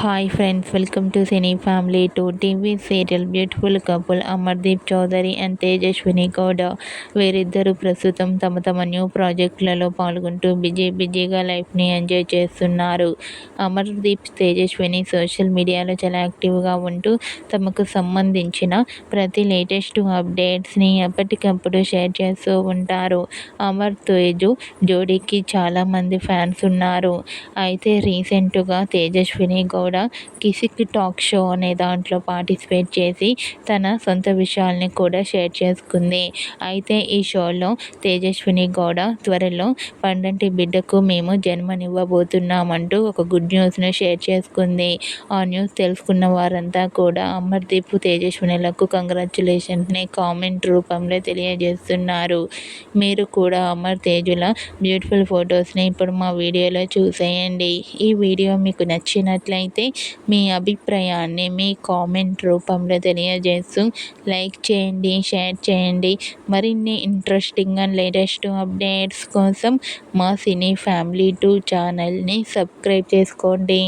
Hi friends, welcome to Cine Family to TV serial beautiful couple Amardeep Chowdary and Tejaswini Gowda. వీరిద్దరూ ప్రస్తుతం తమ new ప్రాజెక్టులలో పాల్గొంటూ బిజీగా లైఫ్ని ఎంజాయ్ చేస్తున్నారు. అమర్దీప్, తేజస్విని సోషల్ మీడియాలో చాలా యాక్టివ్గా ఉంటూ తమకు సంబంధించిన ప్రతి లేటెస్ట్ అప్డేట్స్ని ఎప్పటికప్పుడు షేర్ చేస్తూ ఉంటారు. అమర్ తేజు జోడీకి చాలామంది ఫ్యాన్స్ ఉన్నారు. అయితే రీసెంట్గా తేజస్విని కూడా కిసిక్ టాక్ షో అనే దాంట్లో పార్టిసిపేట్ చేసి తన సొంత విషయాల్ని కూడా షేర్ చేసుకుంది. అయితే ఈ షోలో తేజస్విని గౌడ త్వరలో పండంటి బిడ్డకు మేము జన్మనివ్వబోతున్నామంటూ ఒక గుడ్ న్యూస్ను షేర్ చేసుకుంది. ఆ న్యూస్ తెలుసుకున్న వారంతా కూడా అమర్దీప్, తేజస్వినులకు కంగ్రాచ్యులేషన్స్ని కామెంట్ రూపంలో తెలియజేస్తున్నారు. మీరు కూడా అమర్ తేజుల బ్యూటిఫుల్ ఫొటోస్ని ఇప్పుడు మా వీడియోలో చూసేయండి. ఈ వీడియో మీకు నచ్చినట్లయితే మీ అభిప్రాయాన్ని మీ కామెంట్ రూపంలో తెలియజేస్తూ లైక్ చేయండి, షేర్ చేయండి. మరిన్ని ఇంట్రెస్టింగ్ అండ్ లేటెస్ట్ అప్డేట్స్ కోసం మా సినీ ఫ్యామిలీ 2 ఛానల్ని సబ్స్క్రైబ్ చేసుకోండి.